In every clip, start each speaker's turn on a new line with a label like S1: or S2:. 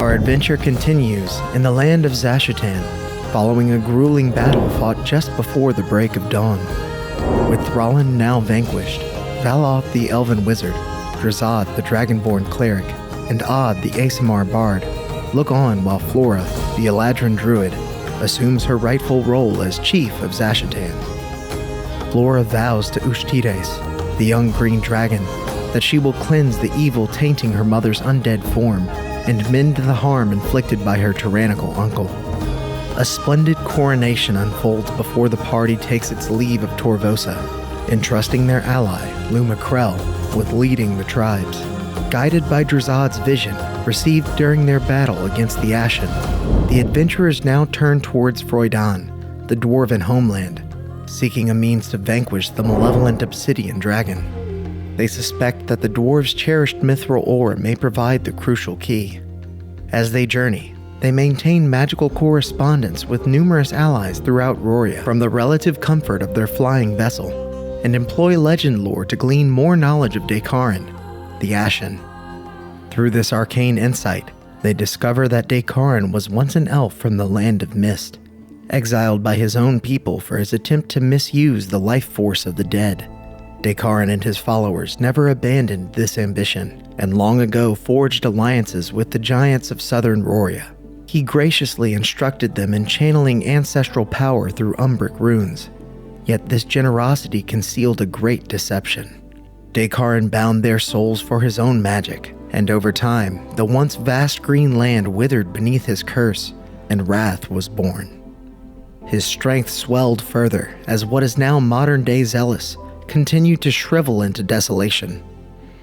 S1: Our adventure continues in the land of Zashutan, following a grueling battle fought just before the break of dawn. With Thrallin now vanquished, Valoth the elven wizard, Drazad the dragonborn cleric, and Odd the Aasimar bard look on while Flora, the Eladrin druid, assumes her rightful role as chief of Zashutan. Flora vows to Ushtides, the young green dragon, that she will cleanse the evil tainting her mother's undead form and mend the harm inflicted by her tyrannical uncle. A splendid coronation unfolds before the party takes its leave of Torvosa, entrusting their ally, Luma Krell, with leading the tribes. Guided by Drazad's vision, received during their battle against the Ashen, the adventurers now turn towards Froidan, the dwarven homeland, seeking a means to vanquish the malevolent obsidian dragon. They suspect that the dwarves' cherished mithril ore may provide the crucial key. As they journey, they maintain magical correspondence with numerous allies throughout Roria from the relative comfort of their flying vessel, and employ legend lore to glean more knowledge of Dekarin, the Ashen. Through this arcane insight, they discover that Dekarin was once an elf from the Land of Mist, exiled by his own people for his attempt to misuse the life force of the dead. Dekarin and his followers never abandoned this ambition, and long ago forged alliances with the giants of southern Roria. He graciously instructed them in channeling ancestral power through Umbric runes, yet this generosity concealed a great deception. Dekarin bound their souls for his own magic, and over time, the once vast green land withered beneath his curse, and wrath was born. His strength swelled further as what is now modern-day Zealous continued to shrivel into desolation.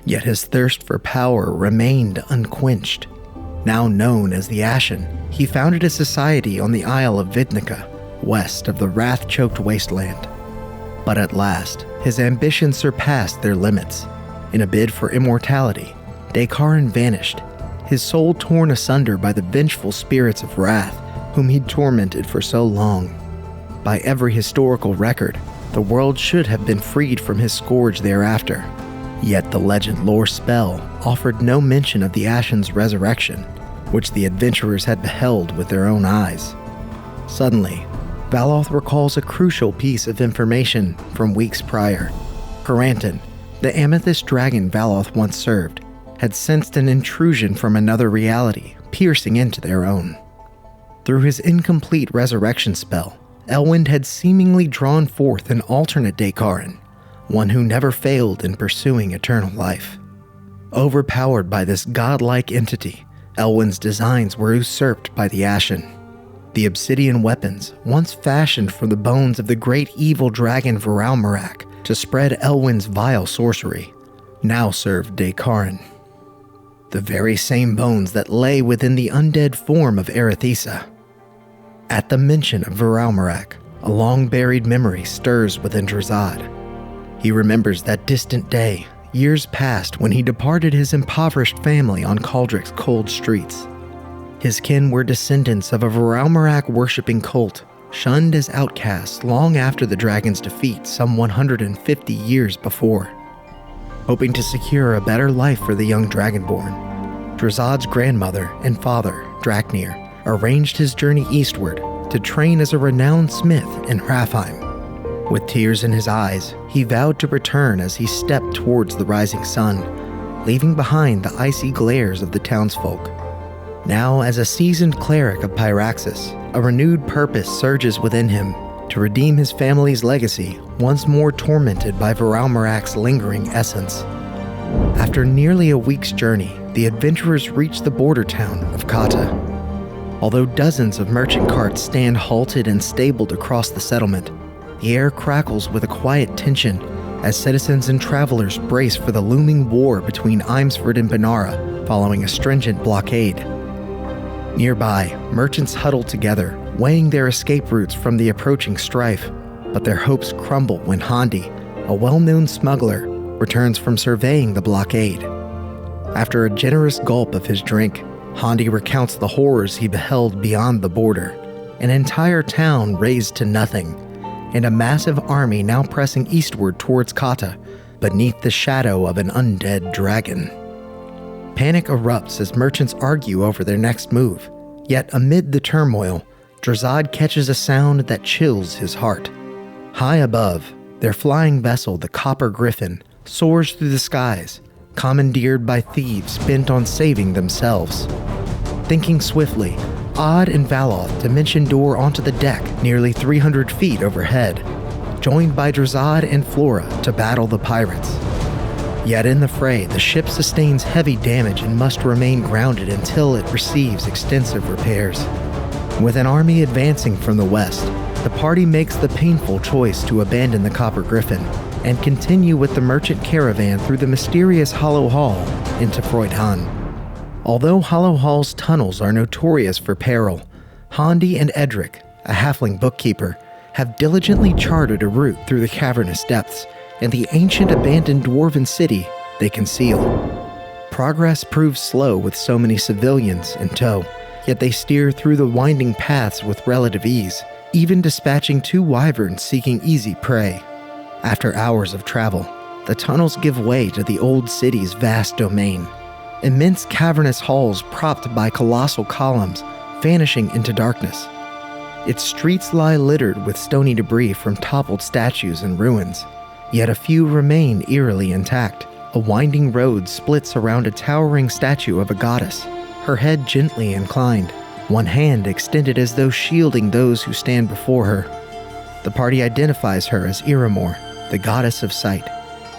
S1: Yet his thirst for power remained unquenched. Now known as the Ashen, he founded a society on the Isle of Vidnica, west of the wrath-choked wasteland. But at last, his ambitions surpassed their limits. In a bid for immortality, Dekarin vanished, his soul torn asunder by the vengeful spirits of wrath whom he'd tormented for so long. By every historical record, the world should have been freed from his scourge thereafter. Yet the legend lore spell offered no mention of the Ashen's resurrection, which the adventurers had beheld with their own eyes. Suddenly, Valoth recalls a crucial piece of information from weeks prior. Caranton, the amethyst dragon Valoth once served, had sensed an intrusion from another reality, piercing into their own. Through his incomplete resurrection spell, Elwind had seemingly drawn forth an alternate Dekarin, one who never failed in pursuing eternal life. Overpowered by this godlike entity, Elwind's designs were usurped by the Ashen. The obsidian weapons, once fashioned from the bones of the great evil dragon Viralmarak to spread Elwind's vile sorcery, now served Dekarin. The very same bones that lay within the undead form of Erethisa. At the mention of Viralmarak, a long-buried memory stirs within Drazad. He remembers that distant day, years past, when he departed his impoverished family on Caldric's cold streets. His kin were descendants of a Viralmarak-worshipping cult, shunned as outcasts long after the dragon's defeat some 150 years before. Hoping to secure a better life for the young dragonborn, Drazad's grandmother and father, Draknir, arranged his journey eastward to train as a renowned smith in Hrafheim. With tears in his eyes, he vowed to return as he stepped towards the rising sun, leaving behind the icy glares of the townsfolk. Now, as a seasoned cleric of Pyraxis, a renewed purpose surges within him to redeem his family's legacy, once more tormented by Viralmarak's lingering essence. After nearly a week's journey, the adventurers reach the border town of Kata. Although dozens of merchant carts stand halted and stabled across the settlement, the air crackles with a quiet tension as citizens and travelers brace for the looming war between Imsford and Benara following a stringent blockade. Nearby, merchants huddle together, weighing their escape routes from the approaching strife, but their hopes crumble when Hondi, a well-known smuggler, returns from surveying the blockade. After a generous gulp of his drink, Hondi recounts the horrors he beheld beyond the border, an entire town razed to nothing, and a massive army now pressing eastward towards Kata, beneath the shadow of an undead dragon. Panic erupts as merchants argue over their next move. Yet amid the turmoil, Drazad catches a sound that chills his heart. High above, their flying vessel, the Copper Griffin, soars through the skies, commandeered by thieves bent on saving themselves. Thinking swiftly, Odd and Valoth dimension door onto the deck nearly 300 feet overhead, joined by Drazad and Flora to battle the pirates. Yet in the fray, the ship sustains heavy damage and must remain grounded until it receives extensive repairs. With an army advancing from the west, the party makes the painful choice to abandon the Copper Griffin and continue with the merchant caravan through the mysterious Hollow Hall into Freudhan. Although Hollow Hall's tunnels are notorious for peril, Hondi and Edric, a halfling bookkeeper, have diligently charted a route through the cavernous depths and the ancient abandoned dwarven city they conceal. Progress proves slow with so many civilians in tow, yet they steer through the winding paths with relative ease, even dispatching 2 wyverns seeking easy prey. After hours of travel, the tunnels give way to the old city's vast domain. Immense cavernous halls propped by colossal columns, vanishing into darkness. Its streets lie littered with stony debris from toppled statues and ruins, yet a few remain eerily intact. A winding road splits around a towering statue of a goddess, her head gently inclined, one hand extended as though shielding those who stand before her. The party identifies her as Iramor, the goddess of sight,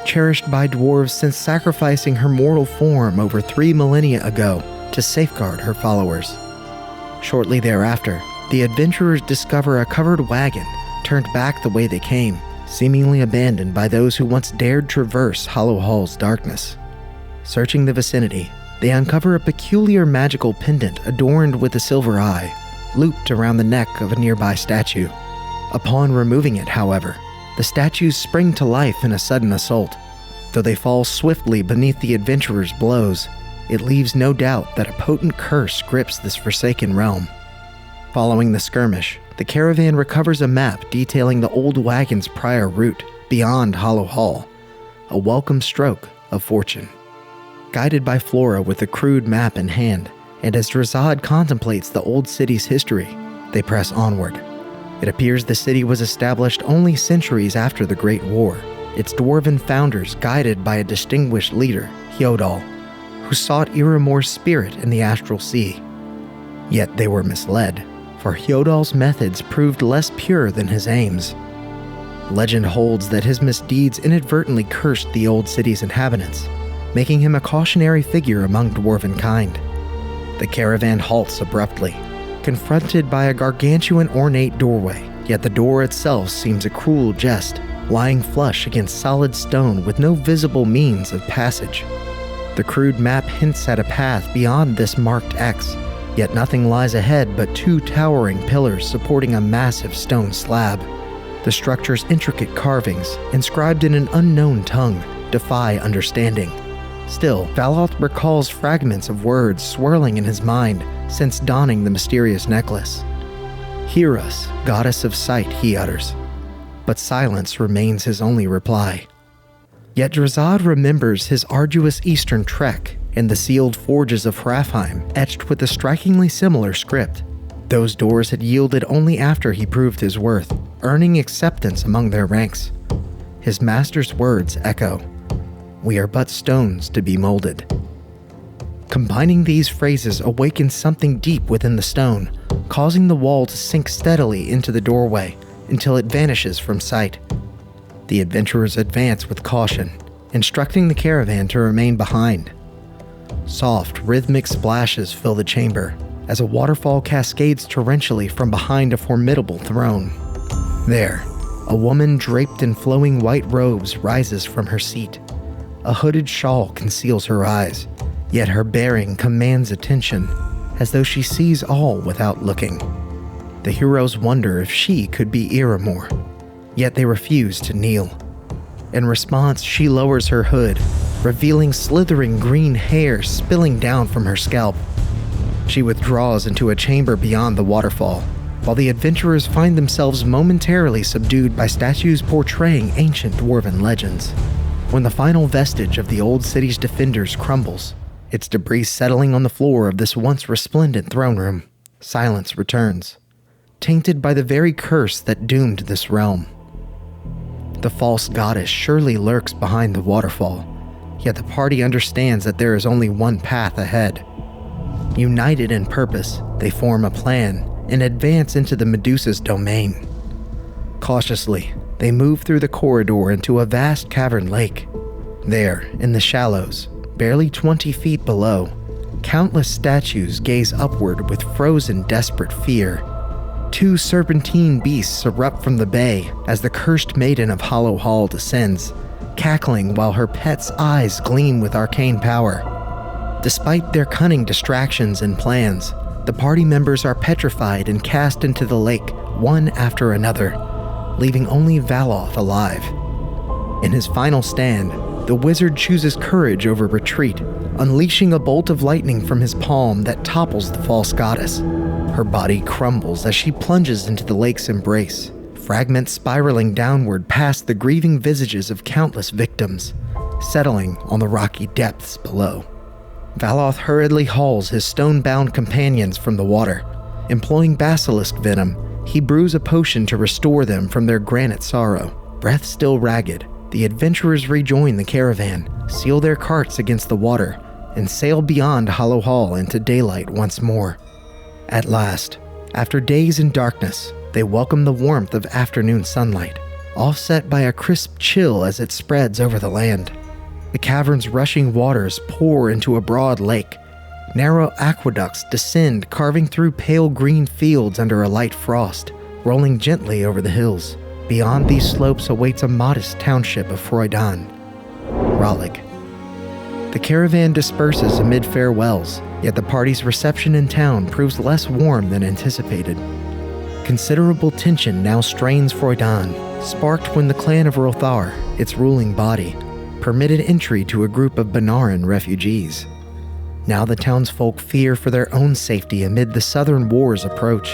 S1: cherished by dwarves since sacrificing her mortal form over 3 millennia ago to safeguard her followers. Shortly thereafter, the adventurers discover a covered wagon turned back the way they came, seemingly abandoned by those who once dared traverse Hollow Hall's darkness. Searching the vicinity, they uncover a peculiar magical pendant adorned with a silver eye, looped around the neck of a nearby statue. Upon removing it, however, the statues spring to life in a sudden assault. Though they fall swiftly beneath the adventurers' blows, it leaves no doubt that a potent curse grips this forsaken realm. Following the skirmish, the caravan recovers a map detailing the old wagon's prior route beyond Hollow Hall, a welcome stroke of fortune. Guided by Flora with a crude map in hand, and as Drazad contemplates the old city's history, they press onward. It appears the city was established only centuries after the Great War, its dwarven founders guided by a distinguished leader, Hyodal, who sought Iramor's spirit in the astral sea. Yet they were misled, for Hyodal's methods proved less pure than his aims. Legend holds that his misdeeds inadvertently cursed the old city's inhabitants, making him a cautionary figure among dwarven kind. The caravan halts abruptly, confronted by a gargantuan ornate doorway, yet the door itself seems a cruel jest, lying flush against solid stone with no visible means of passage. The crude map hints at a path beyond this marked X, yet nothing lies ahead but 2 towering pillars supporting a massive stone slab. The structure's intricate carvings, inscribed in an unknown tongue, defy understanding. Still, Valoth recalls fragments of words swirling in his mind since donning the mysterious necklace. "Hear us, goddess of sight," he utters. But silence remains his only reply. Yet Drazad remembers his arduous eastern trek and the sealed forges of Hrafheim etched with a strikingly similar script. Those doors had yielded only after he proved his worth, earning acceptance among their ranks. His master's words echo, "We are but stones to be molded." Combining these phrases awakens something deep within the stone, causing the wall to sink steadily into the doorway until it vanishes from sight. The adventurers advance with caution, instructing the caravan to remain behind. Soft, rhythmic splashes fill the chamber as a waterfall cascades torrentially from behind a formidable throne. There, a woman draped in flowing white robes rises from her seat. A hooded shawl conceals her eyes, yet her bearing commands attention, as though she sees all without looking. The heroes wonder if she could be Iramor, yet they refuse to kneel. In response, she lowers her hood, revealing slithering green hair spilling down from her scalp. She withdraws into a chamber beyond the waterfall, while the adventurers find themselves momentarily subdued by statues portraying ancient dwarven legends. When the final vestige of the old city's defenders crumbles, its debris settling on the floor of this once resplendent throne room. Silence returns, tainted by the very curse that doomed this realm. The false goddess surely lurks behind the waterfall, yet the party understands that there is only one path ahead. United in purpose, they form a plan and advance into the Medusa's domain. Cautiously, they move through the corridor into a vast cavern lake. There, in the shallows, barely 20 feet below, countless statues gaze upward with frozen, desperate fear. 2 serpentine beasts erupt from the bay as the cursed maiden of Hollow Hall descends, cackling while her pet's eyes gleam with arcane power. Despite their cunning distractions and plans, the party members are petrified and cast into the lake, one after another, leaving only Valoth alive. In his final stand, the wizard chooses courage over retreat, unleashing a bolt of lightning from his palm that topples the false goddess. Her body crumbles as she plunges into the lake's embrace, fragments spiraling downward past the grieving visages of countless victims, settling on the rocky depths below. Valoth hurriedly hauls his stone-bound companions from the water. Employing basilisk venom, he brews a potion to restore them from their granite sorrow. Breath still ragged, the adventurers rejoin the caravan, seal their carts against the water, and sail beyond Hollow Hall into daylight once more. At last, after days in darkness, they welcome the warmth of afternoon sunlight, offset by a crisp chill as it spreads over the land. The cavern's rushing waters pour into a broad lake. Narrow aqueducts descend, carving through pale green fields under a light frost, rolling gently over the hills. Beyond these slopes awaits a modest township of Froidan, Rolig. The caravan disperses amid farewells, yet the party's reception in town proves less warm than anticipated. Considerable tension now strains Froidan, sparked when the clan of Rothar, its ruling body, permitted entry to a group of Benaran refugees. Now the townsfolk fear for their own safety amid the southern war's approach,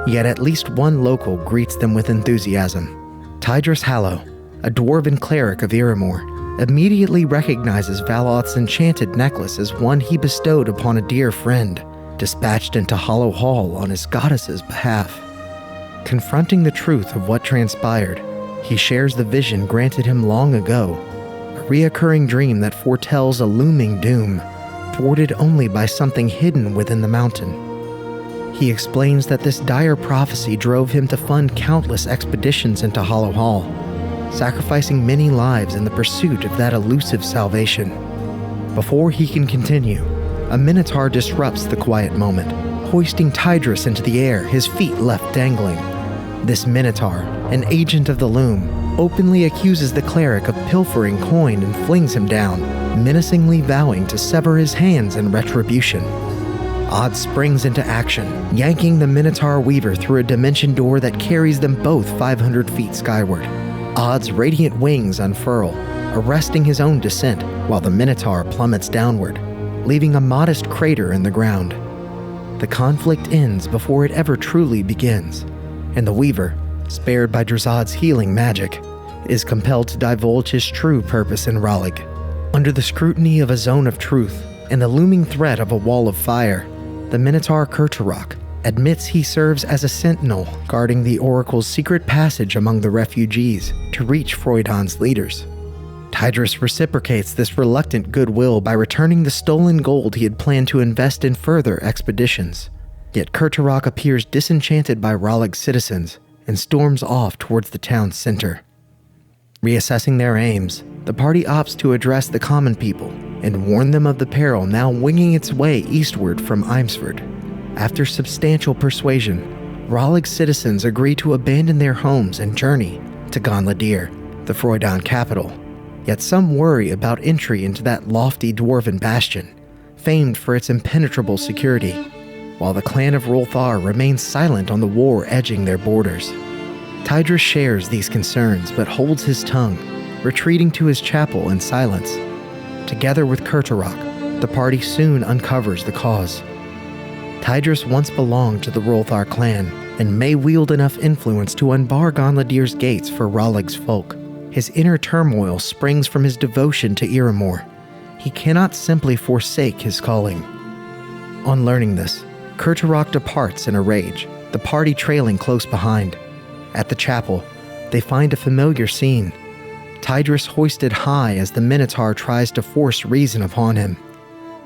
S1: yet at least one local greets them with enthusiasm. Tidris Hallow, a dwarven cleric of Iramor, immediately recognizes Valoth's enchanted necklace as one he bestowed upon a dear friend, dispatched into Hollow Hall on his goddess's behalf. Confronting the truth of what transpired, he shares the vision granted him long ago, a reoccurring dream that foretells a looming doom, thwarted only by something hidden within the mountain. He explains that this dire prophecy drove him to fund countless expeditions into Hollow Hall, sacrificing many lives in the pursuit of that elusive salvation. Before he can continue, a minotaur disrupts the quiet moment, hoisting Tidris into the air, his feet left dangling. This minotaur, an agent of the loom, openly accuses the cleric of pilfering coin and flings him down, menacingly vowing to sever his hands in retribution. Odd springs into action, yanking the Minotaur Weaver through a dimension door that carries them both 500 feet skyward. Odd's radiant wings unfurl, arresting his own descent, while the Minotaur plummets downward, leaving a modest crater in the ground. The conflict ends before it ever truly begins, and the Weaver, spared by Drazad's healing magic, is compelled to divulge his true purpose in Rolig. Under the scrutiny of a zone of truth and the looming threat of a wall of fire, the Minotaur Kurtarok admits he serves as a sentinel guarding the Oracle's secret passage among the refugees to reach Froidan's leaders. Tidris reciprocates this reluctant goodwill by returning the stolen gold he had planned to invest in further expeditions. Yet Kurtarok appears disenchanted by Rolig's citizens and storms off towards the town's center. Reassessing their aims, the party opts to address the common people and warn them of the peril now winging its way eastward from Eimsford. After substantial persuasion, Rolig's citizens agree to abandon their homes and journey to Gonladir, the Froidan capital. Yet some worry about entry into that lofty dwarven bastion, famed for its impenetrable security, while the clan of Rolthar remains silent on the war edging their borders. Tidris shares these concerns but holds his tongue, retreating to his chapel in silence. Together with Kurtarok, the party soon uncovers the cause. Tidris once belonged to the Rolthar clan and may wield enough influence to unbar Gonladir's gates for Rolig's folk. His inner turmoil springs from his devotion to Iramor. he cannot simply forsake his calling. On learning this, Kurtarok departs in a rage, the party trailing close behind. At the chapel, they find a familiar scene. Tidris hoisted high as the Minotaur tries to force reason upon him.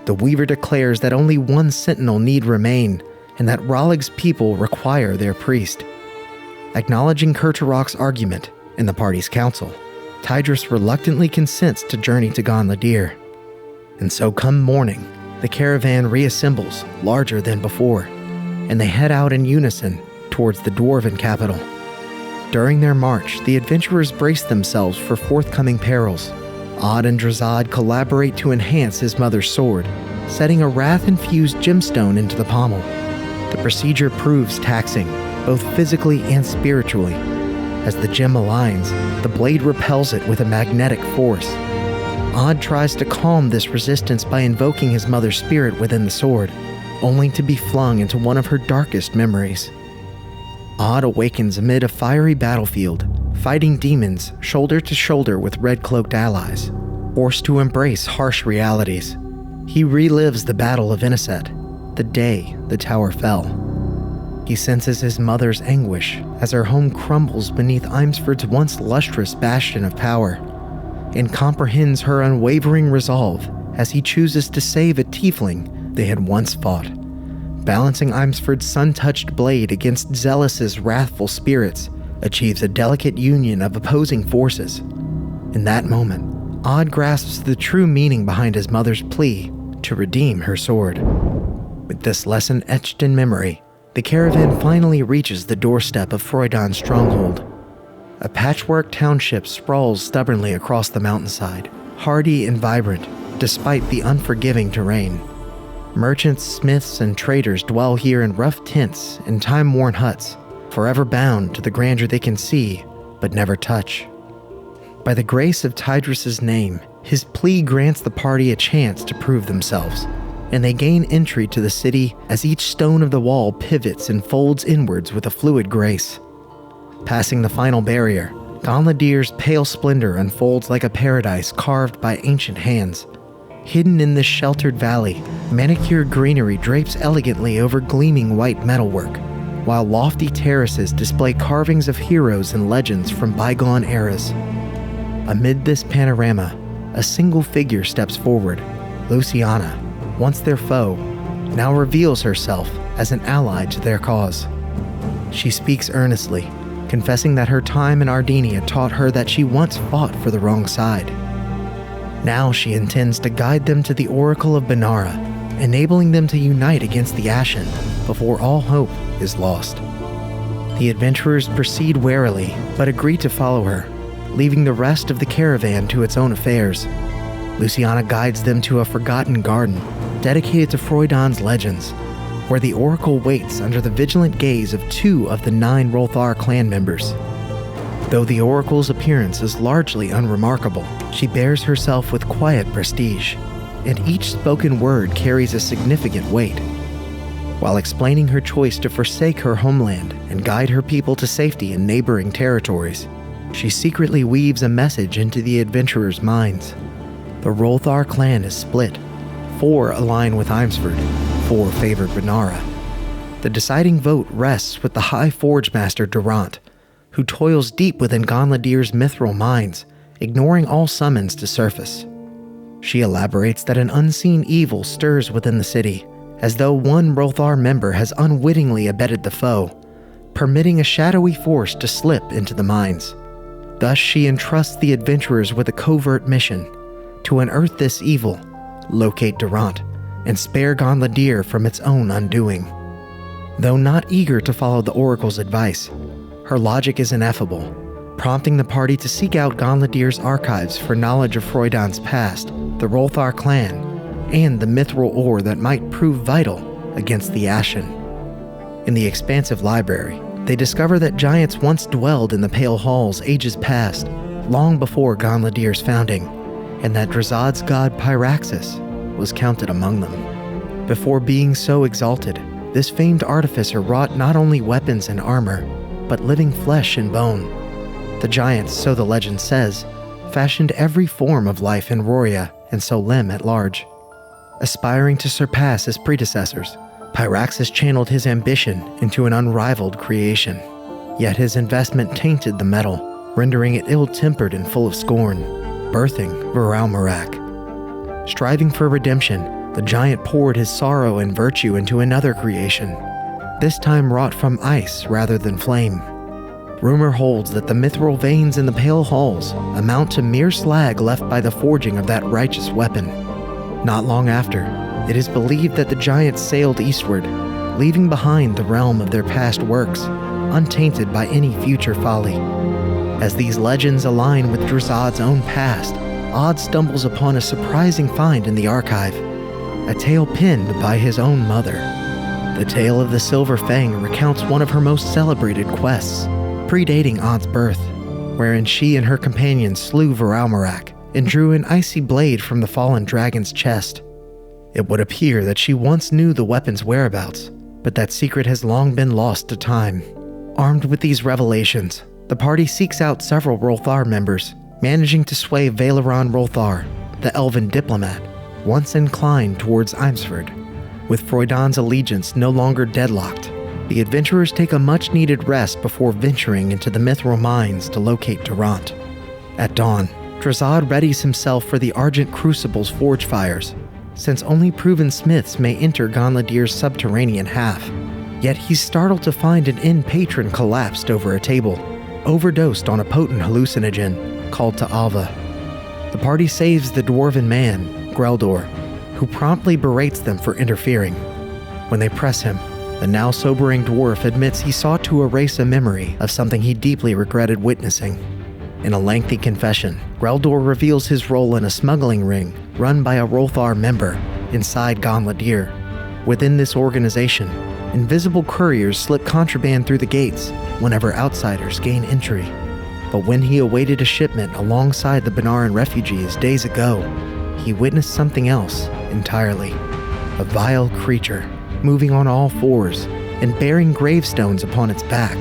S1: The Weaver declares that only one sentinel need remain, and that Rolig's people require their priest. Acknowledging Kurtarok's argument in the party's council, Tidris reluctantly consents to journey to Gonladir. And so come morning, the caravan reassembles larger than before, and they head out in unison towards the dwarven capital. During their march, the adventurers brace themselves for forthcoming perils. Odd and Drazad collaborate to enhance his mother's sword, setting a wrath-infused gemstone into the pommel. The procedure proves taxing, both physically and spiritually. As the gem aligns, the blade repels it with a magnetic force. Odd tries to calm this resistance by invoking his mother's spirit within the sword, only to be flung into one of her darkest memories. Odd awakens amid a fiery battlefield, fighting demons shoulder to shoulder with red-cloaked allies. Forced to embrace harsh realities, he relives the Battle of Inniset, the day the tower fell. He senses his mother's anguish as her home crumbles beneath Imsford's once lustrous bastion of power, and comprehends her unwavering resolve as he chooses to save a tiefling they had once fought. Balancing Imsford's sun-touched blade against Zealous's wrathful spirits achieves a delicate union of opposing forces. In that moment, Odd grasps the true meaning behind his mother's plea to redeem her sword. With this lesson etched in memory, the caravan finally reaches the doorstep of Freudon's stronghold. A patchwork township sprawls stubbornly across the mountainside, hardy and vibrant, despite the unforgiving terrain. Merchants, smiths, and traders dwell here in rough tents and time-worn huts, forever bound to the grandeur they can see, but never touch. By the grace of Tidris's name, his plea grants the party a chance to prove themselves, and they gain entry to the city as each stone of the wall pivots and folds inwards with a fluid grace. Passing the final barrier, Gonladir's pale splendor unfolds like a paradise carved by ancient hands. Hidden in this sheltered valley, manicured greenery drapes elegantly over gleaming white metalwork, while lofty terraces display carvings of heroes and legends from bygone eras. Amid this panorama, a single figure steps forward. Luciana, once their foe, now reveals herself as an ally to their cause. She speaks earnestly, confessing that her time in Ardinia taught her that she once fought for the wrong side. Now she intends to guide them to the Oracle of Benara, enabling them to unite against the Ashen before all hope is lost. The adventurers proceed warily, but agree to follow her, leaving the rest of the caravan to its own affairs. Luciana guides them to a forgotten garden dedicated to Freudon's legends, where the Oracle waits under the vigilant gaze of 2 of the 9 Rolthar clan members. Though the Oracle's appearance is largely unremarkable, she bears herself with quiet prestige, and each spoken word carries a significant weight. While explaining her choice to forsake her homeland and guide her people to safety in neighboring territories, she secretly weaves a message into the adventurers' minds. The Rolthar clan is split. 4 align with Imsford, 4 favor Benara. The deciding vote rests with the High Forge Master Durant, who toils deep within Gonladir's mithril mines, ignoring all summons to surface. She elaborates that an unseen evil stirs within the city, as though one Rolthar member has unwittingly abetted the foe, permitting a shadowy force to slip into the mines. Thus she entrusts the adventurers with a covert mission to unearth this evil, locate Durant, and spare Gonladir from its own undoing. Though not eager to follow the Oracle's advice, her logic is ineffable, prompting the party to seek out Gonladir's archives for knowledge of Freudon's past, the Rolthar clan, and the mithril ore that might prove vital against the Ashen. In the expansive library, they discover that giants once dwelled in the Pale Halls ages past, long before Gonladir's founding, and that Drazad's god Pyraxis was counted among them. Before being so exalted, this famed artificer wrought not only weapons and armor, but living flesh and bone. The giants, so the legend says, fashioned every form of life in Roria and so Lem at large. Aspiring to surpass his predecessors, Pyraxis channeled his ambition into an unrivaled creation. Yet his investment tainted the metal, rendering it ill-tempered and full of scorn, birthing Viralmarak. Striving for redemption, the giant poured his sorrow and virtue into another creation, this time wrought from ice rather than flame. Rumor holds that the mithril veins in the pale halls amount to mere slag left by the forging of that righteous weapon. Not long after, it is believed that the giants sailed eastward, leaving behind the realm of their past works, untainted by any future folly. As these legends align with Drazad's own past, Odd stumbles upon a surprising find in the archive, a tale penned by his own mother. The tale of the Silver Fang recounts one of her most celebrated quests, predating Odd's birth, wherein she and her companions slew Viralmarak and drew an icy blade from the fallen dragon's chest. It would appear that she once knew the weapon's whereabouts, but that secret has long been lost to time. Armed with these revelations, the party seeks out several Rolthar members, managing to sway Valeron Rolthar, the elven diplomat, once inclined towards Eimsford. With Froidan's allegiance no longer deadlocked, the adventurers take a much-needed rest before venturing into the mithril mines to locate Durant. At dawn, Drazad readies himself for the Argent Crucible's forge fires, since only proven smiths may enter Gonladir's subterranean half. Yet he's startled to find an inn patron collapsed over a table, overdosed on a potent hallucinogen called Ta'ava. The party saves the dwarven man, Greldor, who promptly berates them for interfering. When they press him, the now sobering dwarf admits he sought to erase a memory of something he deeply regretted witnessing. In a lengthy confession, Greldor reveals his role in a smuggling ring run by a Rolthar member inside Gonladir. Within this organization, invisible couriers slip contraband through the gates whenever outsiders gain entry. But when he awaited a shipment alongside the Benaran refugees days ago, he witnessed something else entirely. A vile creature, moving on all fours and bearing gravestones upon its back,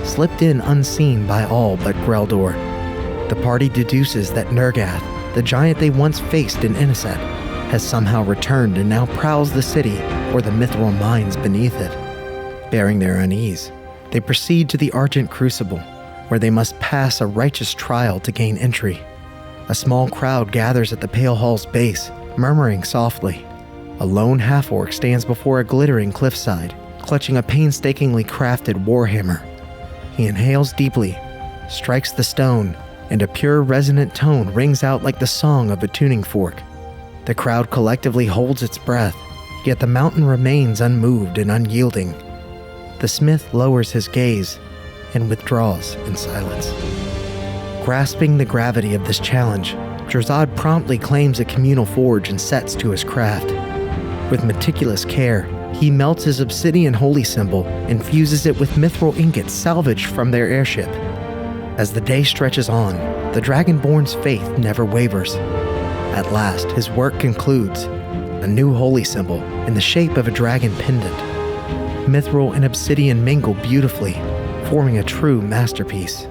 S1: slipped in unseen by all but Greldor. The party deduces that Nergath, the giant they once faced in Inniset, has somehow returned and now prowls the city or the mithril mines beneath it. Bearing their unease, they proceed to the Argent Crucible, where they must pass a righteous trial to gain entry. A small crowd gathers at the Pale Hall's base, murmuring softly. A lone half-orc stands before a glittering cliffside, clutching a painstakingly crafted warhammer. He inhales deeply, strikes the stone, and a pure resonant tone rings out like the song of a tuning fork. The crowd collectively holds its breath, yet the mountain remains unmoved and unyielding. The smith lowers his gaze and withdraws in silence. Grasping the gravity of this challenge, Drazad promptly claims a communal forge and sets to his craft. With meticulous care, he melts his obsidian holy symbol and fuses it with mithril ingots salvaged from their airship. As the day stretches on, the Dragonborn's faith never wavers. At last, his work concludes, a new holy symbol in the shape of a dragon pendant. Mithril and obsidian mingle beautifully, forming a true masterpiece.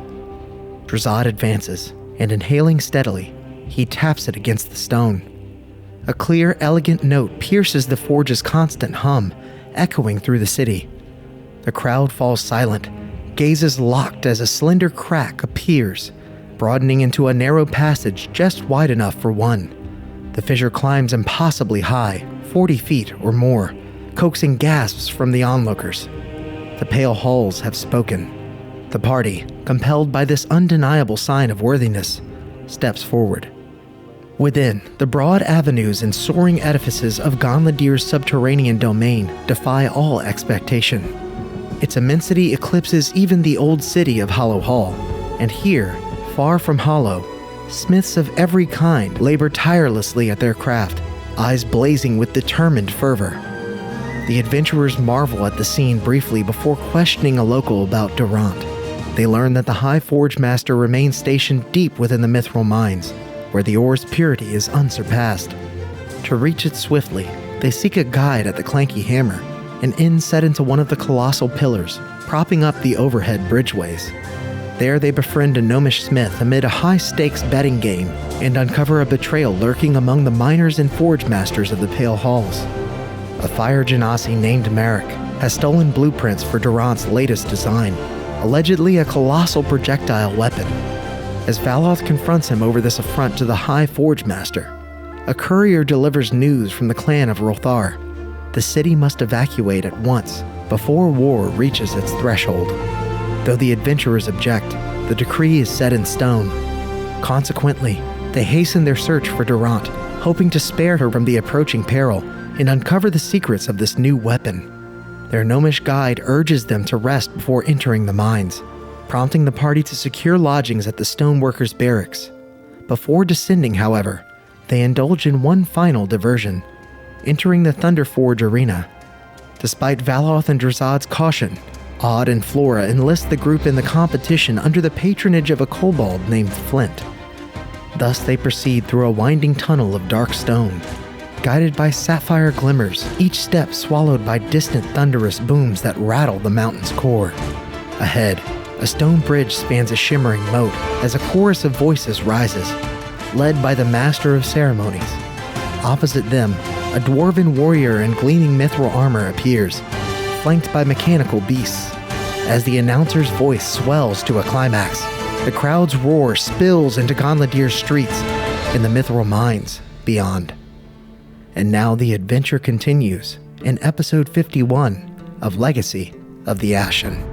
S1: Drazad advances, and inhaling steadily, he taps it against the stone. A clear, elegant note pierces the forge's constant hum, echoing through the city. The crowd falls silent, gazes locked as a slender crack appears, broadening into a narrow passage just wide enough for one. The fissure climbs impossibly high, 40 feet or more, coaxing gasps from the onlookers. The pale halls have spoken. The party, compelled by this undeniable sign of worthiness, steps forward. Within, the broad avenues and soaring edifices of Gonladir's subterranean domain defy all expectation. Its immensity eclipses even the old city of Hollow Hall, and here, far from Hollow, smiths of every kind labor tirelessly at their craft, eyes blazing with determined fervor. The adventurers marvel at the scene briefly before questioning a local about Durant. They learn that the High Forge Master remains stationed deep within the mithril mines, where the ore's purity is unsurpassed. To reach it swiftly, they seek a guide at the clanky hammer, an inn set into one of the colossal pillars, propping up the overhead bridgeways. There they befriend a gnomish smith amid a high-stakes betting game and uncover a betrayal lurking among the miners and forge masters of the Pale Halls. A fire genasi named Merrick has stolen blueprints for Durant's latest design, allegedly a colossal projectile weapon. As Valoth confronts him over this affront to the High Forge Master, a courier delivers news from the clan of Rothar. The city must evacuate at once before war reaches its threshold. Though the adventurers object, the decree is set in stone. Consequently, they hasten their search for Durant, hoping to spare her from the approaching peril and uncover the secrets of this new weapon. Their gnomish guide urges them to rest before entering the mines, prompting the party to secure lodgings at the stoneworkers' barracks. Before descending, however, they indulge in one final diversion, entering the Thunderforge arena. Despite Valoth and Drazad's caution, Odd and Flora enlist the group in the competition under the patronage of a kobold named Flint. Thus they proceed through a winding tunnel of dark stone, guided by sapphire glimmers, each step swallowed by distant thunderous booms that rattle the mountain's core. Ahead, a stone bridge spans a shimmering moat as a chorus of voices rises, led by the Master of Ceremonies. Opposite them, a dwarven warrior in gleaming mithril armor appears, flanked by mechanical beasts. As the announcer's voice swells to a climax, the crowd's roar spills into Gonladir's streets and the mithril mines beyond. And now the adventure continues in episode 51 of Legacy of the Ashen.